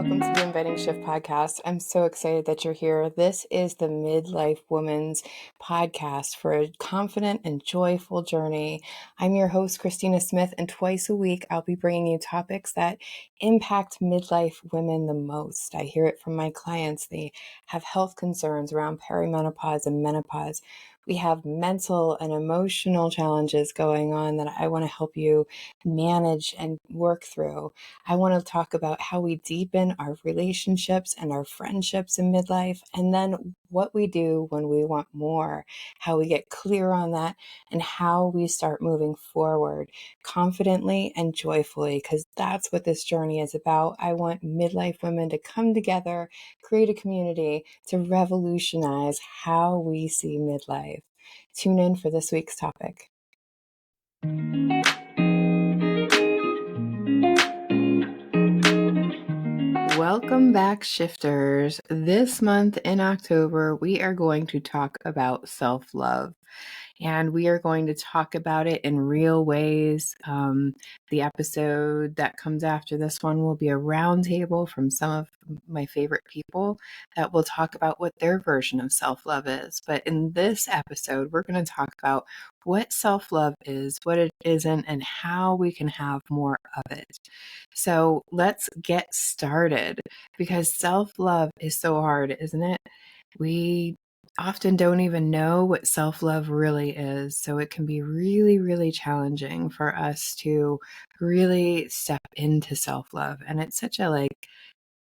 welcome to the Inviting Shift podcast. I'm so excited that you're here. This is the Midlife Woman's podcast for a confident and joyful journey. I'm your host, Christina Smith, and twice a week I'll be bringing you topics that impact midlife women the most. I hear it from my clients. They have health concerns around perimenopause and menopause. We have mental and emotional challenges going on that I want to help you manage and work through. I want to talk about how we deepen our relationships and our friendships in midlife, and then what we do when we want more, how we get clear on that, and how we start moving forward confidently and joyfully, because that's what this journey is about. I want midlife women to come together, create a community to revolutionize how we see midlife. Tune in for this week's topic. Welcome back, shifters. This month in October, we are going to talk about self-love. And we are going to talk about it in real ways. The episode that comes after this one will be a roundtable from some of my favorite people that will talk about what their version of self-love is. But in this episode, we're going to talk about what self-love is, what it isn't, and how we can have more of it. So let's get started, because self-love is so hard, isn't it? We often don't even know what self-love really is. So it can be really, really challenging for us to really step into self-love. And it's such a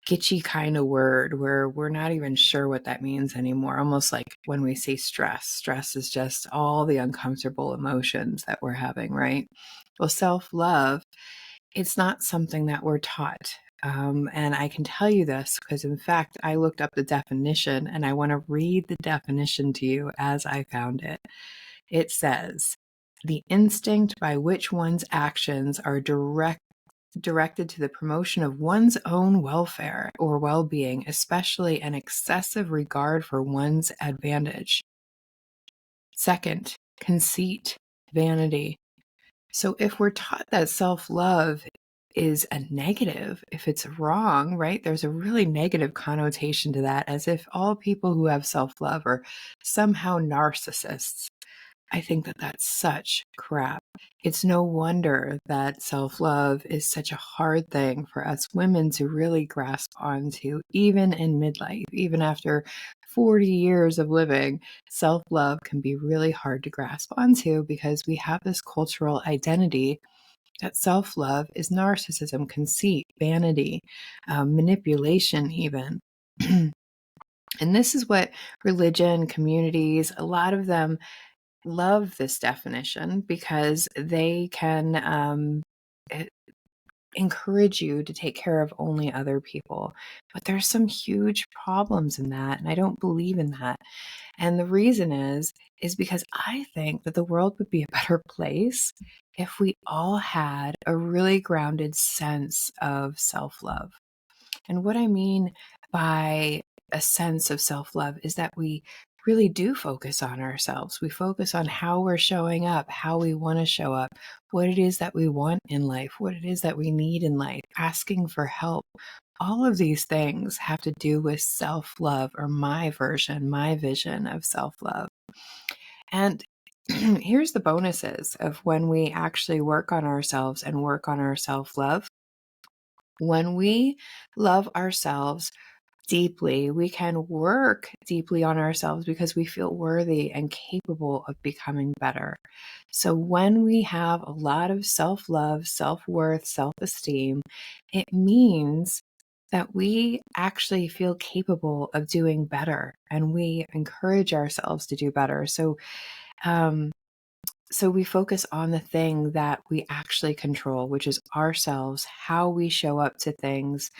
kitschy kind of word where we're not even sure what that means anymore. Almost like when we say stress. Stress is just all the uncomfortable emotions that we're having, right? Well, self-love, it's not something that we're taught. And I can tell you this because, in fact, I looked up the definition and I want to read the definition to you as I found it. It says, the instinct by which one's actions are directed to the promotion of one's own welfare or well-being, especially an excessive regard for one's advantage. Second, conceit, vanity. So if we're taught that self-love is a negative, if it's wrong, right? There's a really negative connotation to that, as if all people who have self-love are somehow narcissists. I think that that's such crap. It's no wonder that self-love is such a hard thing for us women to really grasp onto, even in midlife, even after 40 years of living. Self-love can be really hard to grasp onto because we have this cultural identity that self-love is narcissism, conceit, vanity, manipulation even. And this is what religion, communities, a lot of them love this definition because they can encourage you to take care of only other people. But there's some huge problems in that, and I don't believe in that. And the reason is because I think that the world would be a better place if we all had a really grounded sense of self-love. And what I mean by a sense of self-love is that we really do focus on ourselves. We focus on how we're showing up, how we want to show up, what it is that we want in life, what it is that we need in life, asking for help. All of these things have to do with self-love, or my version, my vision of self-love. And here's the bonuses of when we actually work on ourselves and work on our self-love. When we love ourselves deeply, we can work deeply on ourselves because we feel worthy and capable of becoming better. So when we have a lot of self-love, self-worth, self-esteem, it means that we actually feel capable of doing better, and we encourage ourselves to do better. So we focus on the thing that we actually control, which is ourselves, how we show up to things.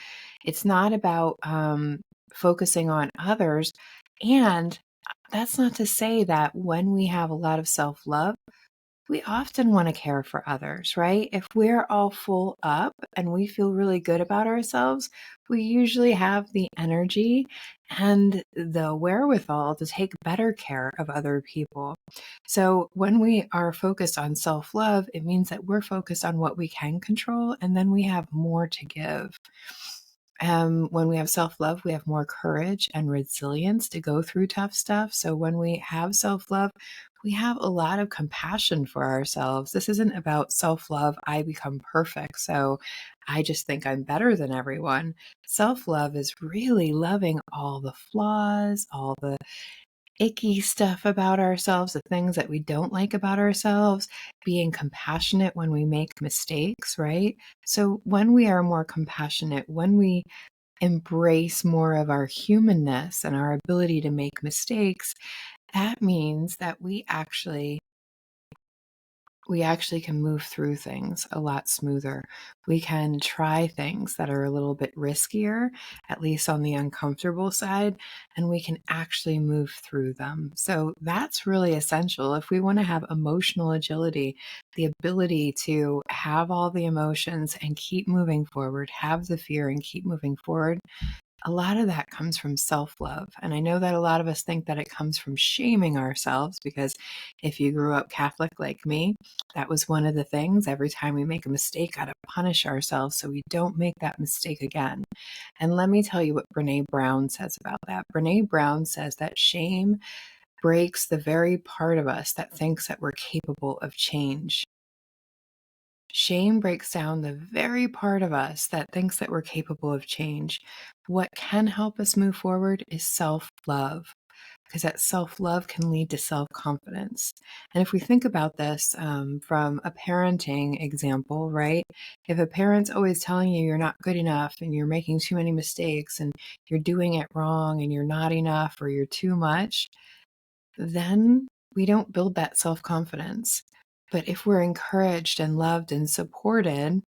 It's not about focusing on others. And that's not to say that when we have a lot of self-love, we often want to care for others, right? If we're all full up and we feel really good about ourselves, we usually have the energy and the wherewithal to take better care of other people. So when we are focused on self-love, it means that we're focused on what we can control, and then we have more to give. When we have self love, we have more courage and resilience to go through tough stuff. So when we have self love, we have a lot of compassion for ourselves. This isn't about self love, I become perfect. So I just think I'm better than everyone. Self love is really loving all the flaws, all the icky stuff about ourselves, the things that we don't like about ourselves, being compassionate when we make mistakes, right? So when we are more compassionate, when we embrace more of our humanness and our ability to make mistakes, that means that we actually can move through things a lot smoother. We can try things that are a little bit riskier, at least on the uncomfortable side, and we can actually move through them. So that's really essential. If we want to have emotional agility, the ability to have all the emotions and keep moving forward, have the fear and keep moving forward, a lot of that comes from self love. And I know that a lot of us think that it comes from shaming ourselves because if you grew up Catholic like me, that was one of the things. Every time we make a mistake, got to punish ourselves so we don't make that mistake again. And let me tell you what Brene Brown says about that. Brene Brown says that shame breaks the very part of us that thinks that we're capable of change. Shame breaks down the very part of us that thinks that we're capable of change. What can help us move forward is self love, because that self love can lead to self confidence. And if we think about this from a parenting example, right? If a parent's always telling you you're not good enough and you're making too many mistakes and you're doing it wrong and you're not enough or you're too much, then we don't build that self confidence. But if we're encouraged and loved and supported,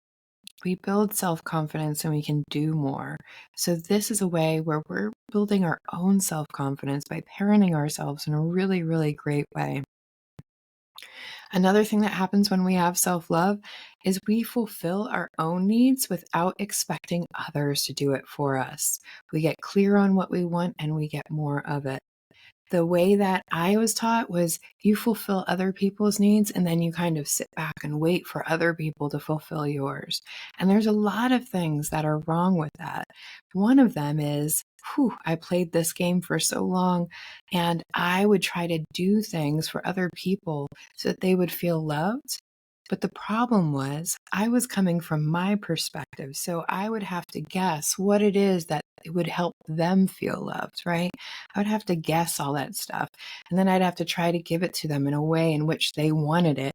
we build self confidence and we can do more. So, this is a way where we're building our own self confidence by parenting ourselves in a really, really great way. Another thing that happens when we have self love is we fulfill our own needs without expecting others to do it for us. We get clear on what we want and we get more of it. The way that I was taught was you fulfill other people's needs and then you kind of sit back and wait for other people to fulfill yours. And there's a lot of things that are wrong with that. One of them is, I played this game for so long and I would try to do things for other people so that they would feel loved. But the problem was, I was coming from my perspective. So I would have to guess what it is that it would help them feel loved, right? I would have to guess all that stuff. And then I'd have to try to give it to them in a way in which they wanted it.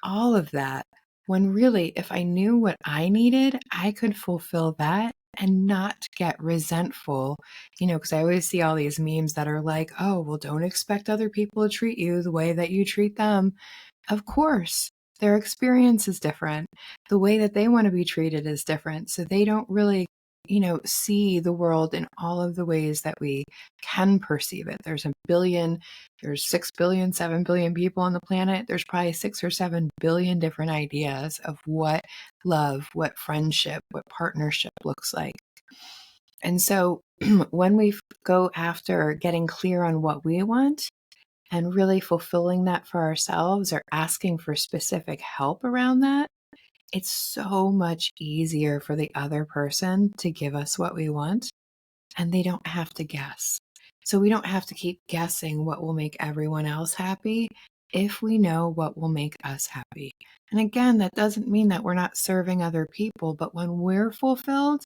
All of that. When really, if I knew what I needed, I could fulfill that and not get resentful, because I always see all these memes that are like, oh, well, don't expect other people to treat you the way that you treat them. Of course, their experience is different. The way that they want to be treated is different. So they don't really, see the world in all of the ways that we can perceive it. There's 6 billion, 7 billion people on the planet. There's probably 6 or 7 billion different ideas of what love, what friendship, what partnership looks like. And so when we go after getting clear on what we want, and really fulfilling that for ourselves or asking for specific help around that, it's so much easier for the other person to give us what we want, and they don't have to guess. So we don't have to keep guessing what will make everyone else happy if we know what will make us happy. And again, that doesn't mean that we're not serving other people, but when we're fulfilled,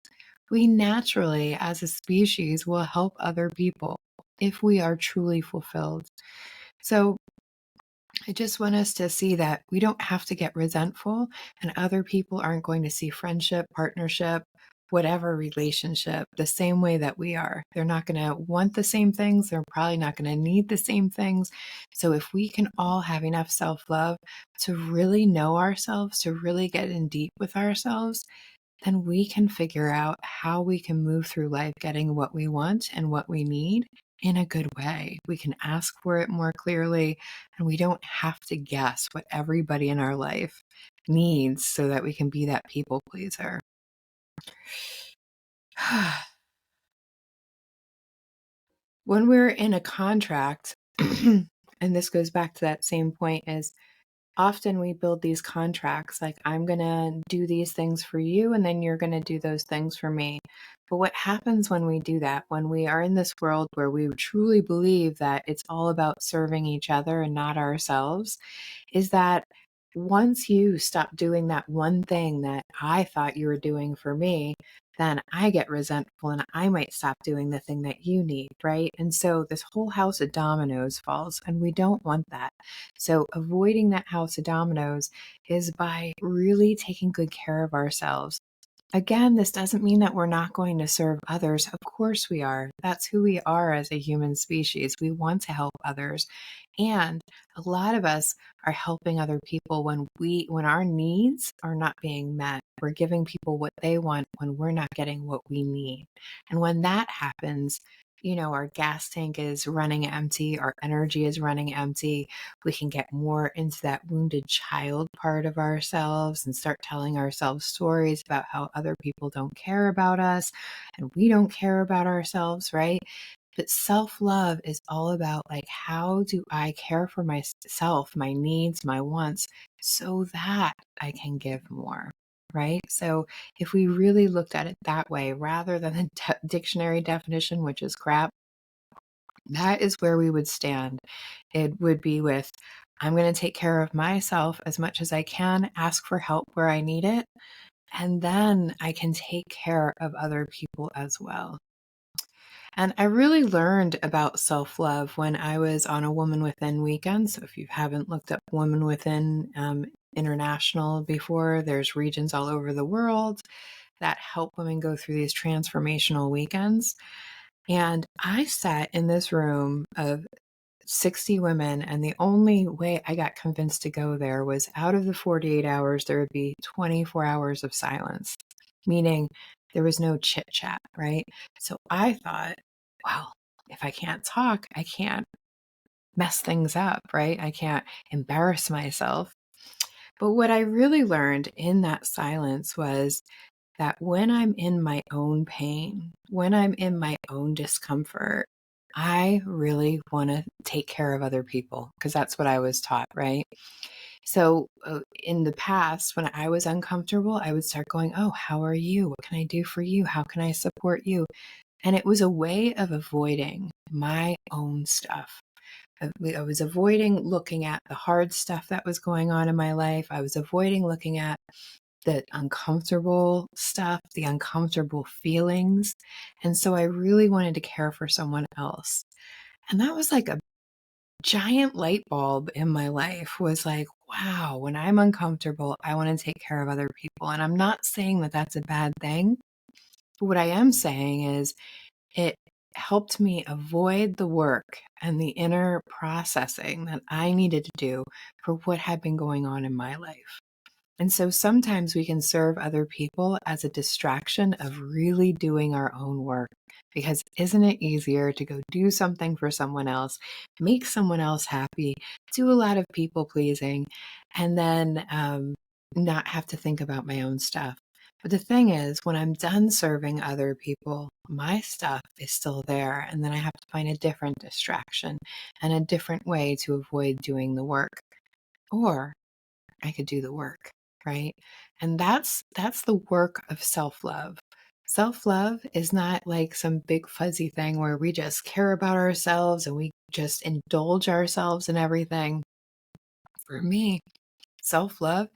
we naturally, as a species, will help other people if we are truly fulfilled. So I just want us to see that we don't have to get resentful, and other people aren't going to see friendship, partnership, whatever relationship the same way that we are. They're not going to want the same things. They're probably not going to need the same things. So if we can all have enough self love to really know ourselves, to really get in deep with ourselves, then we can figure out how we can move through life getting what we want and what we need in a good way. We can ask for it more clearly, and we don't have to guess what everybody in our life needs so that we can be that people pleaser. When we're in a contract, and this goes back to that same point, is often we build these contracts like, I'm going to do these things for you, and then you're going to do those things for me. But what happens when we do that, when we are in this world where we truly believe that it's all about serving each other and not ourselves, is that once you stop doing that one thing that I thought you were doing for me, then I get resentful and I might stop doing the thing that you need, right? And so this whole house of dominoes falls, and we don't want that. So avoiding that house of dominoes is by really taking good care of ourselves. Again, this doesn't mean that we're not going to serve others. Of course we are. That's who we are as a human species. We want to help others. And a lot of us are helping other people when our needs are not being met. We're giving people what they want when we're not getting what we need. And when that happens, our gas tank is running empty, our energy is running empty. We can get more into that wounded child part of ourselves and start telling ourselves stories about how other people don't care about us and we don't care about ourselves, right? But self-love is all about, like, how do I care for myself, my needs, my wants, so that I can give more, right? So if we really looked at it that way, rather than the dictionary definition, which is crap, that is where we would stand. It would be with, I'm going to take care of myself as much as I can, ask for help where I need it, and then I can take care of other people as well. And I really learned about self-love when I was on a Woman Within weekend. So if you haven't looked up Woman Within International before, there's regions all over the world that help women go through these transformational weekends. And I sat in this room of 60 women, and the only way I got convinced to go there was out of the 48 hours, there would be 24 hours of silence, meaning there was no chit chat, right? So I thought, well, if I can't talk, I can't mess things up, right? I can't embarrass myself. But what I really learned in that silence was that when I'm in my own pain, when I'm in my own discomfort, I really want to take care of other people because that's what I was taught, right? So in the past, when I was uncomfortable, I would start going, oh, how are you? What can I do for you? How can I support you? And it was a way of avoiding my own stuff. I was avoiding looking at the hard stuff that was going on in my life. I was avoiding looking at the uncomfortable stuff, the uncomfortable feelings. And so I really wanted to care for someone else. And that was like a giant light bulb in my life, was like, wow, when I'm uncomfortable, I want to take care of other people. And I'm not saying that that's a bad thing. But what I am saying is it helped me avoid the work and the inner processing that I needed to do for what had been going on in my life. And so sometimes we can serve other people as a distraction of really doing our own work. Because isn't it easier to go do something for someone else, make someone else happy, do a lot of people pleasing, and then not have to think about my own stuff? But the thing is, when I'm done serving other people, my stuff is still there. And then I have to find a different distraction and a different way to avoid doing the work. Or I could do the work, right? And that's the work of self-love. Self-love is not like some big fuzzy thing where we just care about ourselves and we just indulge ourselves in everything. For me, self-love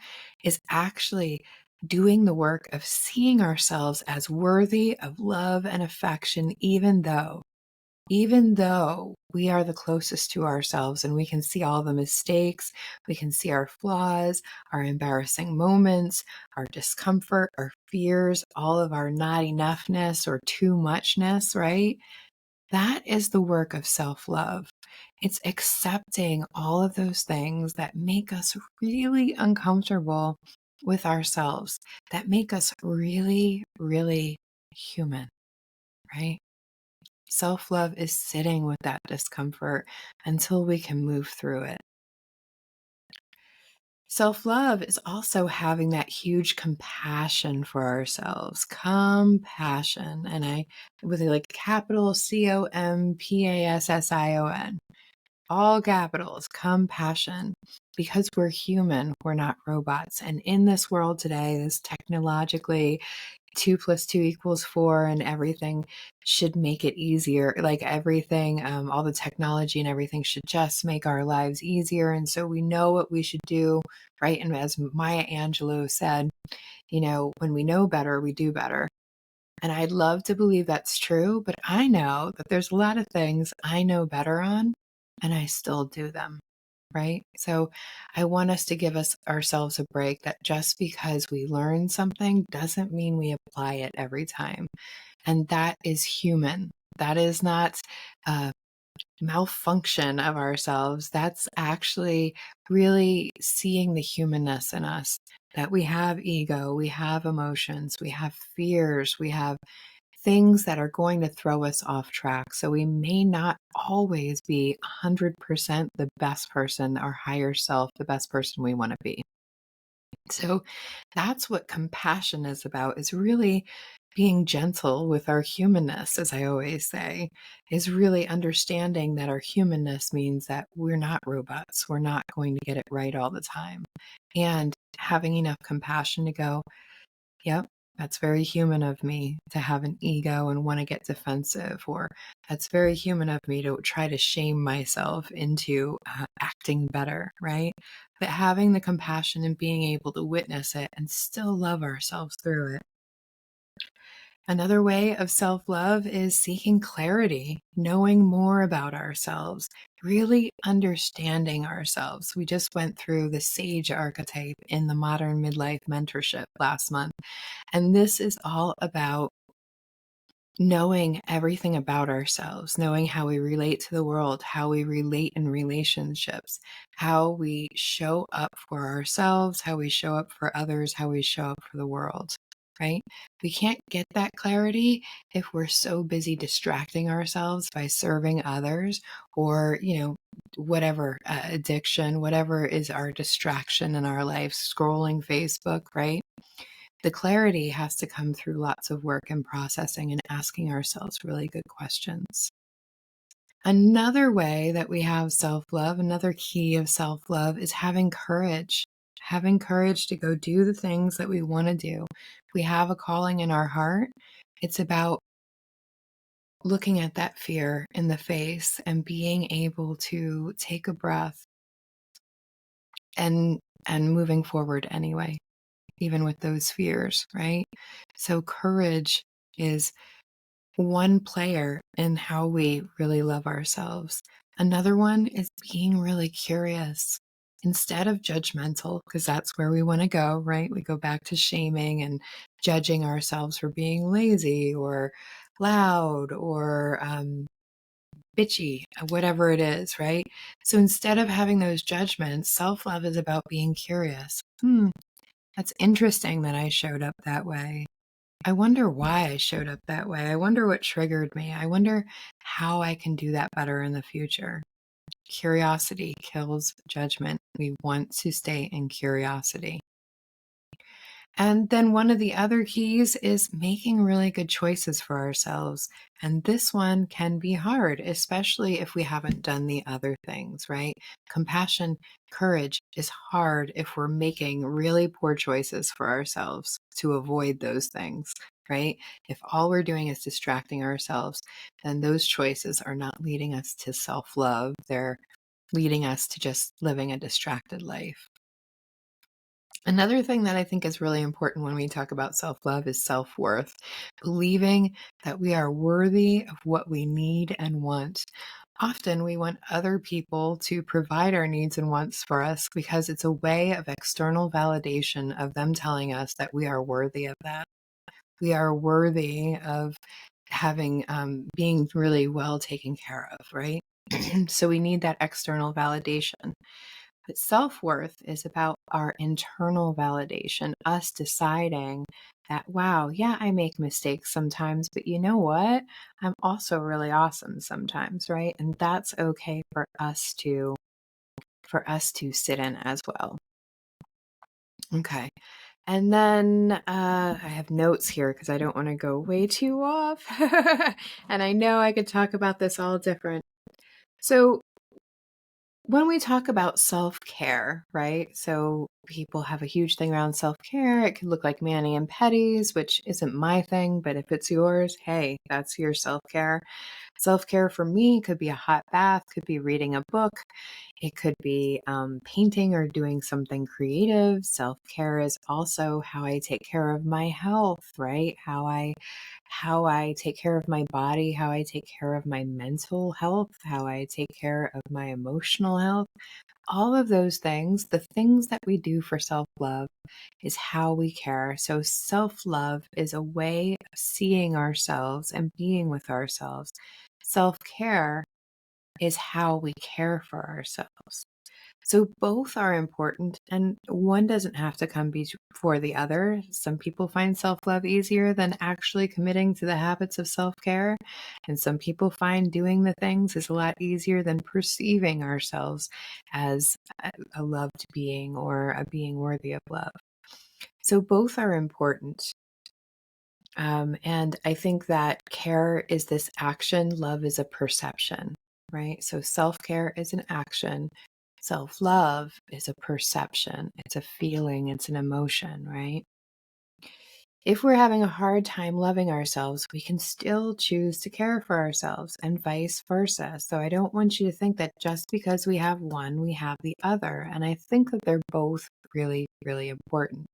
is actually doing the work of seeing ourselves as worthy of love and affection, even though we are the closest to ourselves and we can see all the mistakes, we can see our flaws, our embarrassing moments, our discomfort, our fears, all of our not enoughness or too muchness, right? That is the work of self-love. It's accepting all of those things that make us really uncomfortable with ourselves, that make us really, really human, right? Self-love is sitting with that discomfort until we can move through it. Self-love is also having that huge compassion for ourselves. Compassion. And I, with like capital COMPASSION. all capitals, compassion, because we're human, we're not robots. And in this world today, this technologically 2 plus 2 equals 4 and everything should make it easier. Like everything, all the technology and everything should just make our lives easier. And so we know what we should do, right? And as Maya Angelou said, when we know better, we do better. And I'd love to believe that's true, but I know that there's a lot of things I know better on, and I still do them, right? So I want us to give ourselves a break that just because we learn something doesn't mean we apply it every time. And that is human. That is not a malfunction of ourselves. That's actually really seeing the humanness in us, that we have ego, we have emotions, we have fears, we have things that are going to throw us off track. So we may not always be 100% the best person, our higher self, the best person we want to be. So that's what compassion is about, is really being gentle with our humanness, as I always say, is really understanding that our humanness means that we're not robots. We're not going to get it right all the time. And having enough compassion to go, yep, that's very human of me to have an ego and want to get defensive, or that's very human of me to try to shame myself into acting better, right? But having the compassion and being able to witness it and still love ourselves through it. Another way of self love is seeking clarity, knowing more about ourselves, really understanding ourselves. We just went through the sage archetype in the modern midlife mentorship last month. And this is all about knowing everything about ourselves, knowing how we relate to the world, how we relate in relationships, how we show up for ourselves, how we show up for others, how we show up for the world, right? We can't get that clarity if we're so busy distracting ourselves by serving others or, whatever addiction, whatever is our distraction in our life, scrolling Facebook, right? The clarity has to come through lots of work and processing and asking ourselves really good questions. Another way that we have self love, another key of self love, is having courage. Having courage to go do the things that we want to do. If we have a calling in our heart, it's about looking at that fear in the face and being able to take a breath and moving forward anyway, even with those fears, right? So courage is one player in how we really love ourselves. Another one is being really curious instead of judgmental, because that's where we want to go, right? We go back to shaming and judging ourselves for being lazy or loud or bitchy, whatever it is, right? So instead of having those judgments, self love is about being curious. That's interesting that I showed up that way. I wonder why I showed up that way. I wonder what triggered me. I wonder how I can do that better in the future. Curiosity kills judgment. We want to stay in curiosity. And then one of the other keys is making really good choices for ourselves. And this one can be hard, especially if we haven't done the other things, right? Compassion, courage is hard if we're making really poor choices for ourselves to avoid those things, right? If all we're doing is distracting ourselves, then those choices are not leading us to self love. They're leading us to just living a distracted life. Another thing that I think is really important when we talk about self love is self worth, believing that we are worthy of what we need and want. Often we want other people to provide our needs and wants for us because it's a way of external validation of them telling us that we are worthy of that. We are worthy of having, being really well taken care of, right? So we need that external validation. But self-worth is about our internal validation, us deciding that, wow, yeah, I make mistakes sometimes, but you know what? I'm also really awesome sometimes, right? And that's okay for us to sit in as well. Okay. And then I have notes here because I don't want to go way too off. And I know I could talk about this all different. So when we talk about self-care, right? So people have a huge thing around self-care. It could look like mani and petties, which isn't my thing, but if it's yours, hey, that's your self-care. Self-care for me could be a hot bath, could be reading a book, it could be painting or doing something creative. Self-care is also how I take care of my health, right? How I take care of my body, how I take care of my mental health, how I take care of my emotional health. All of those things, the things that we do for self-love is how we care. So self-love is a way of seeing ourselves and being with ourselves. Self-care is how we care for ourselves. So both are important, and one doesn't have to come before the other. Some people find self-love easier than actually committing to the habits of self-care, and some people find doing the things is a lot easier than perceiving ourselves as a loved being or a being worthy of love. So both are important. And I think that care is this action, love is a perception, right? So self-care is an action, self-love is a perception, it's a feeling, it's an emotion, right? If we're having a hard time loving ourselves, we can still choose to care for ourselves and vice versa. So I don't want you to think that just because we have one, we have the other. And I think that they're both really, really important.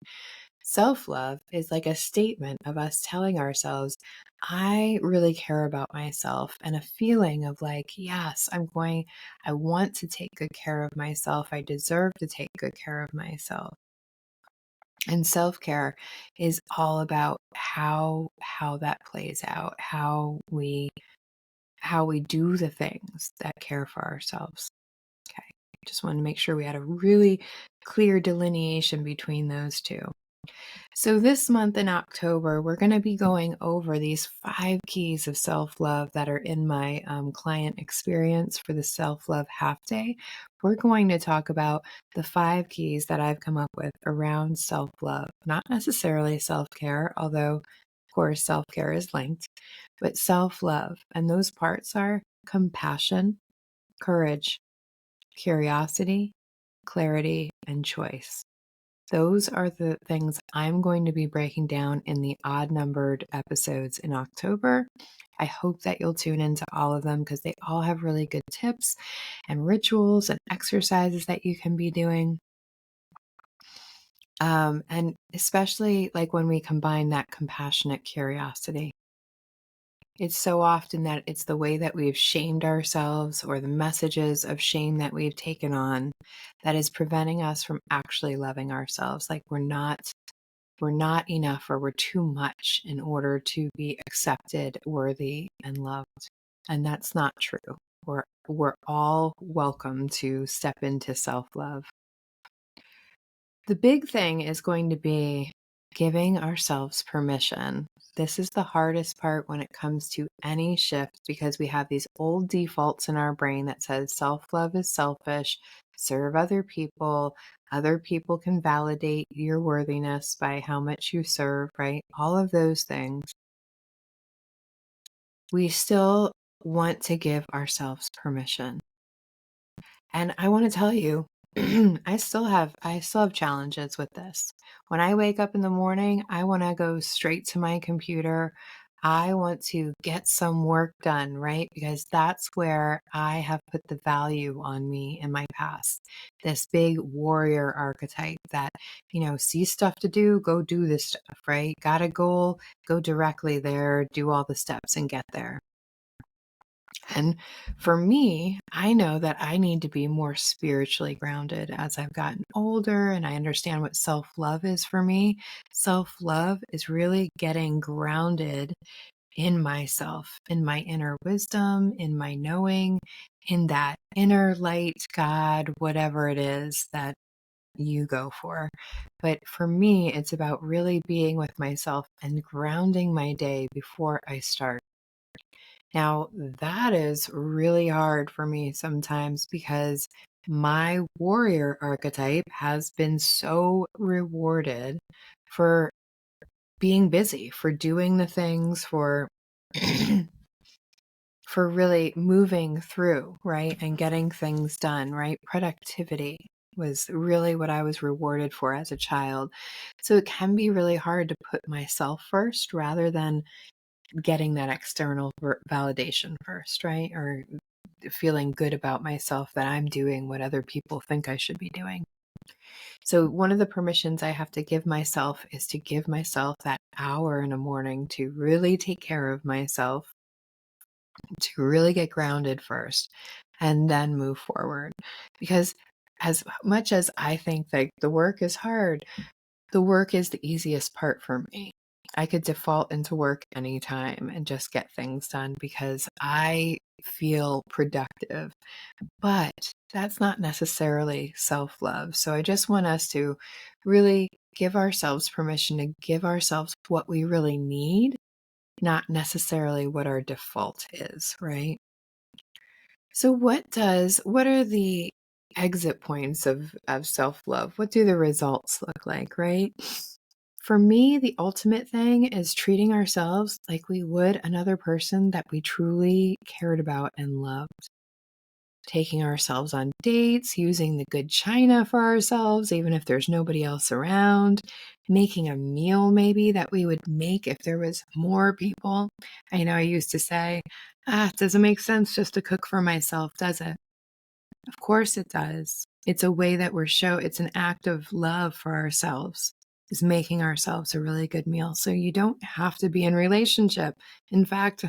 Self-love is like a statement of us telling ourselves, I really care about myself, and a feeling of like, yes, I want to take good care of myself. I deserve to take good care of myself. And self-care is all about how that plays out, how we do the things that care for ourselves. Okay. Just want to make sure we had a really clear delineation between those two. So, this month in October, we're going to be going over these 5 keys of self love that are in my client experience for the self love half day. We're going to talk about the 5 keys that I've come up with around self love, not necessarily self care, although, of course, self care is linked, but self love. And those parts are compassion, courage, curiosity, clarity, and choice. Those are the things I'm going to be breaking down in the odd numbered episodes in October. I hope that you'll tune into all of them because they all have really good tips and rituals and exercises that you can be doing. And especially like when we combine that compassionate curiosity. It's so often that it's the way that we've shamed ourselves or the messages of shame that we've taken on that is preventing us from actually loving ourselves. Like we're not enough or we're too much in order to be accepted, worthy, and loved. And that's not true. We're all welcome to step into self-love. The big thing is going to be giving ourselves permission. This is the hardest part when it comes to any shift because we have these old defaults in our brain that says self-love is selfish, serve other people can validate your worthiness by how much you serve, right? All of those things. We still want to give ourselves permission. And I want to tell you, I still have challenges with this. When I wake up in the morning, I want to go straight to my computer. I want to get some work done, right? Because that's where I have put the value on me in my past. This big warrior archetype that, see stuff to do, go do this stuff, right? Got a goal, go directly there, do all the steps and get there. And for me, I know that I need to be more spiritually grounded as I've gotten older and I understand what self love is for me. Self love is really getting grounded in myself, in my inner wisdom, in my knowing, in that inner light, God, whatever it is that you go for. But for me, it's about really being with myself and grounding my day before I start. Now, that is really hard for me sometimes because my warrior archetype has been so rewarded for being busy, for doing the things, for for really moving through, right? And getting things done, right? Productivity was really what I was rewarded for as a child. So it can be really hard to put myself first rather than getting that external validation first, right? Or feeling good about myself that I'm doing what other people think I should be doing. So, one of the permissions I have to give myself is to give myself that hour in the morning to really take care of myself, to really get grounded first, and then move forward. Because as much as I think that the work is hard, the work is the easiest part for me. I could default into work anytime and just get things done because I feel productive. But that's not necessarily self love. So I just want us to really give ourselves permission to give ourselves what we really need, not necessarily what our default is, right? So what are the exit points of self-love? What do the results look like, right? For me, the ultimate thing is treating ourselves like we would another person that we truly cared about and loved. Taking ourselves on dates, using the good china for ourselves, even if there's nobody else around, making a meal maybe that we would make if there was more people. I know I used to say, it doesn't make sense just to cook for myself, does it? Of course it does. It's a way that it's an act of love for ourselves, is making ourselves a really good meal. So you don't have to be in relationship. In fact,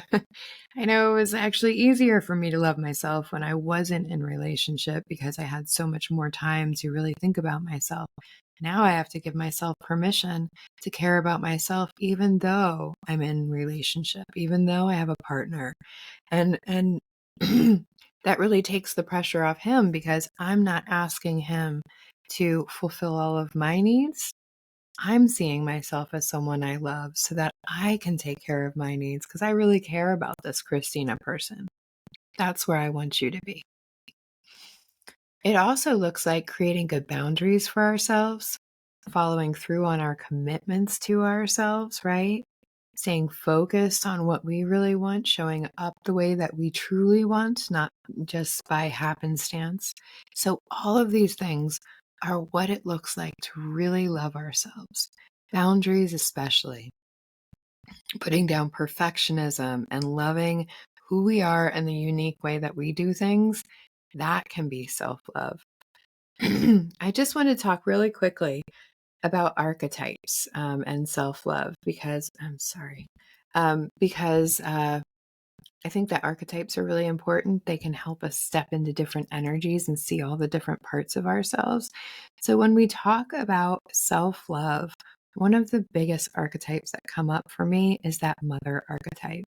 I know it was actually easier for me to love myself when I wasn't in relationship because I had so much more time to really think about myself. Now I have to give myself permission to care about myself even though I'm in relationship, even though I have a partner. And that really takes the pressure off him because I'm not asking him to fulfill all of my needs. I'm seeing myself as someone I love so that I can take care of my needs because I really care about this Christina person. That's where I want you to be. It also looks like creating good boundaries for ourselves, following through on our commitments to ourselves, right? Staying focused on what we really want, showing up the way that we truly want, not just by happenstance. So, all of these things are what it looks like to really love ourselves. Boundaries, especially putting down perfectionism and loving who we are and the unique way that we do things, that can be self love. I just want to talk really quickly about archetypes and self love because I'm sorry. Because I think that archetypes are really important. They can help us step into different energies and see all the different parts of ourselves. So, when we talk about self love, one of the biggest archetypes that come up for me is that mother archetype.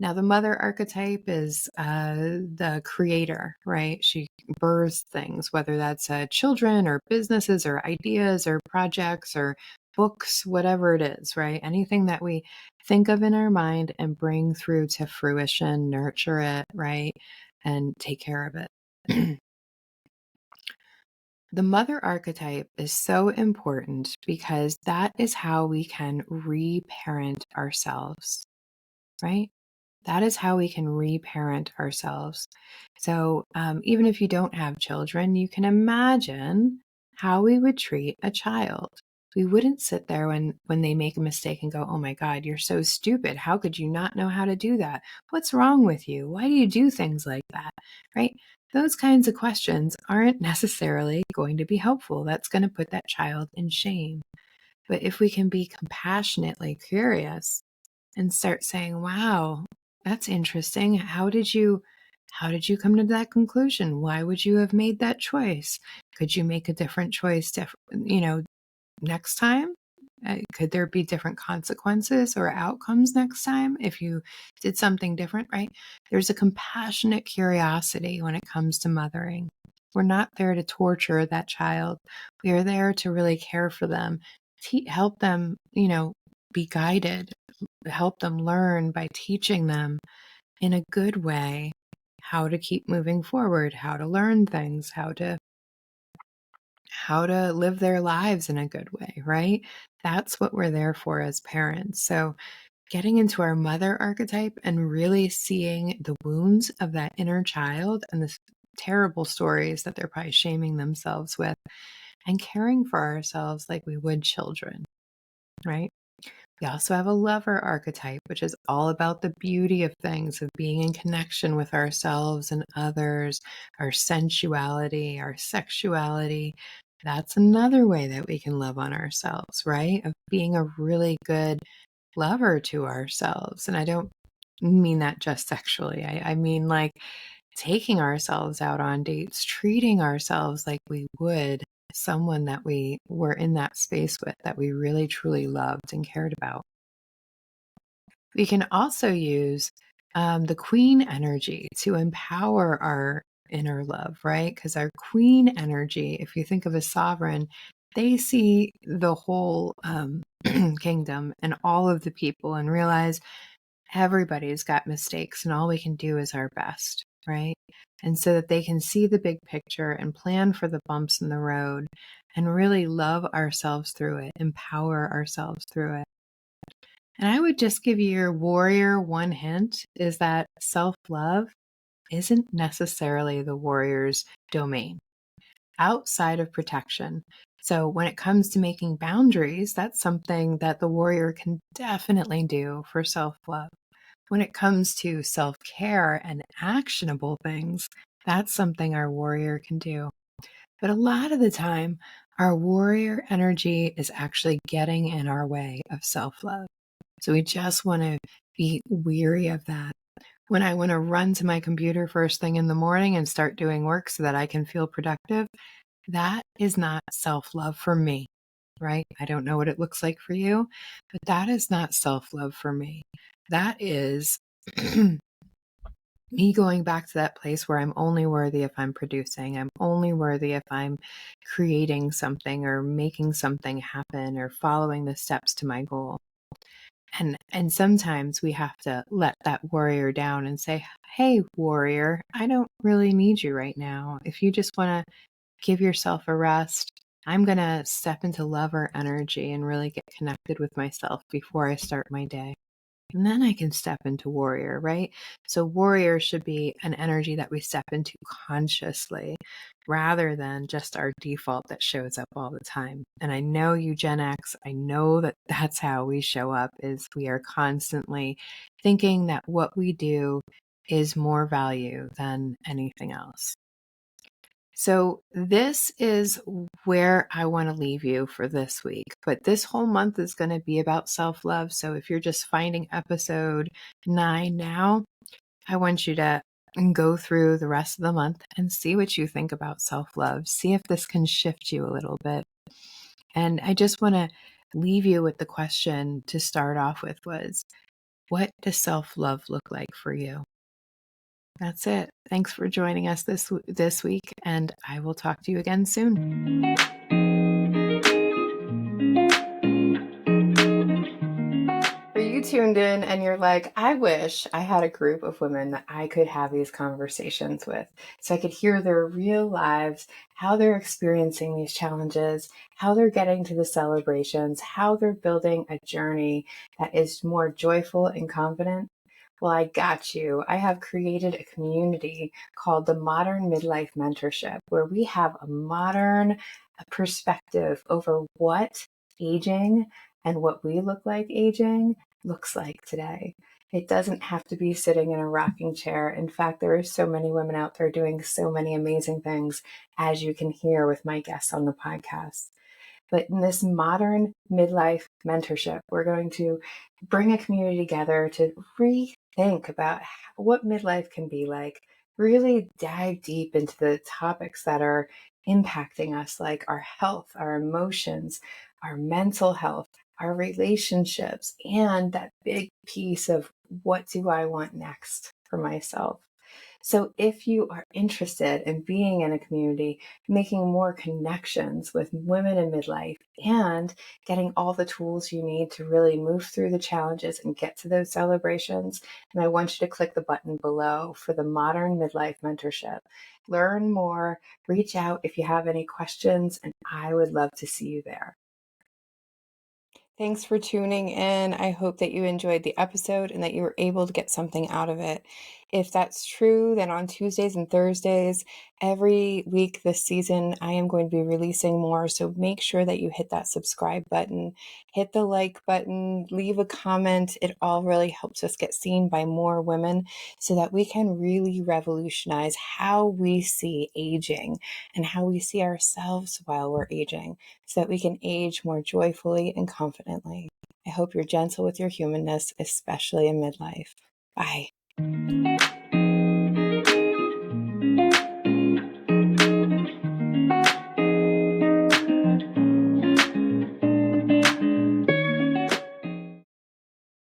Now, the mother archetype is the creator, right? She births things, whether that's children or businesses or ideas or projects or books, whatever it is, right? Anything that we think of in our mind and bring through to fruition, nurture it, right? And take care of it. The mother archetype is so important because that is how we can reparent ourselves, right? That is how we can reparent ourselves. So, even if you don't have children, you can imagine how we would treat a child. We wouldn't sit there when they make a mistake and go, "Oh my God, you're so stupid. How could you not know how to do that? What's wrong with you? Why do you do things like that?" Right? Those kinds of questions aren't necessarily going to be helpful. That's going to put that child in shame. But if we can be compassionately curious and start saying, "Wow, that's interesting. How did you come to that conclusion? Why would you have made that choice? Could you make a different choice, next time? Could there be different consequences or outcomes next time if you did something different?" Right? There's a compassionate curiosity when it comes to mothering. We're not there to torture that child. We are there to really care for them, help them, be guided, help them learn by teaching them in a good way how to keep moving forward, how to learn things, how to live their lives in a good way, right? That's what we're there for as parents. So getting into our mother archetype and really seeing the wounds of that inner child and the terrible stories that they're probably shaming themselves with, and caring for ourselves like we would children, right? We also have a lover archetype, which is all about the beauty of things, of being in connection with ourselves and others, our sensuality, our sexuality. That's another way that we can love on ourselves, right? Of being a really good lover to ourselves. And I don't mean that just sexually. I mean like taking ourselves out on dates, treating ourselves like we would someone that we were in that space with, that we really truly loved and cared about. We can also use the queen energy to empower our inner love, right? Because our queen energy, if you think of a sovereign, they see the whole kingdom and all of the people and realize everybody's got mistakes and all we can do is our best, right? And so that they can see the big picture and plan for the bumps in the road and really love ourselves through it, empower ourselves through it. And I would just give your warrior one hint is that self-love isn't necessarily the warrior's domain outside of protection. So when it comes to making boundaries, that's something that the warrior can definitely do for self-love. When it comes to self-care and actionable things, that's something our warrior can do. But a lot of the time, our warrior energy is actually getting in our way of self-love. So we just want to be weary of that. When I want to run to my computer first thing in the morning and start doing work so that I can feel productive, that is not self-love for me, right? I don't know what it looks like for you, but that is not self-love for me. That is me going back to that place where I'm only worthy if I'm producing. I'm only worthy if I'm creating something or making something happen or following the steps to my goal. And sometimes we have to let that warrior down and say, "Hey, warrior, I don't really need you right now. If you just want to give yourself a rest, I'm going to step into lover energy and really get connected with myself before I start my day." And then I can step into warrior, right? So warrior should be an energy that we step into consciously rather than just our default that shows up all the time. And I know you Gen X, I know that that's how we show up is we are constantly thinking that what we do is more value than anything else. So, this is where I want to leave you for this week. But this whole month is going to be about self love. So, if you're just finding episode 9 now, I want you to go through the rest of the month and see what you think about self love. See if this can shift you a little bit. And I just want to leave you with the question to start off with was, what does self love look like for you? That's it. Thanks for joining us this week, and I will talk to you again soon. Are you tuned in and you're like, I wish I had a group of women that I could have these conversations with so I could hear their real lives, how they're experiencing these challenges, how they're getting to the celebrations, how they're building a journey that is more joyful and confident? Well, I got you. I have created a community called the Modern Midlife Mentorship, where we have a modern perspective over what aging and what we look like aging looks like today. It doesn't have to be sitting in a rocking chair. In fact, there are so many women out there doing so many amazing things, as you can hear with my guests on the podcast. But in this modern midlife mentorship, we're going to bring a community together to rethink about what midlife can be like, really dive deep into the topics that are impacting us, like our health, our emotions, our mental health, our relationships, and that big piece of what do I want next for myself. So if you are interested in being in a community, making more connections with women in midlife and getting all the tools you need to really move through the challenges and get to those celebrations, and I want you to click the button below for the Modern Midlife Mentorship. Learn more, reach out if you have any questions, and I would love to see you there. Thanks for tuning in. I hope that you enjoyed the episode and that you were able to get something out of it. If that's true, then on Tuesdays and Thursdays, every week this season, I am going to be releasing more. So make sure that you hit that subscribe button, hit the like button, leave a comment. It all really helps us get seen by more women so that we can really revolutionize how we see aging and how we see ourselves while we're aging, so that we can age more joyfully and confidently. I hope you're gentle with your humanness, especially in midlife. Bye.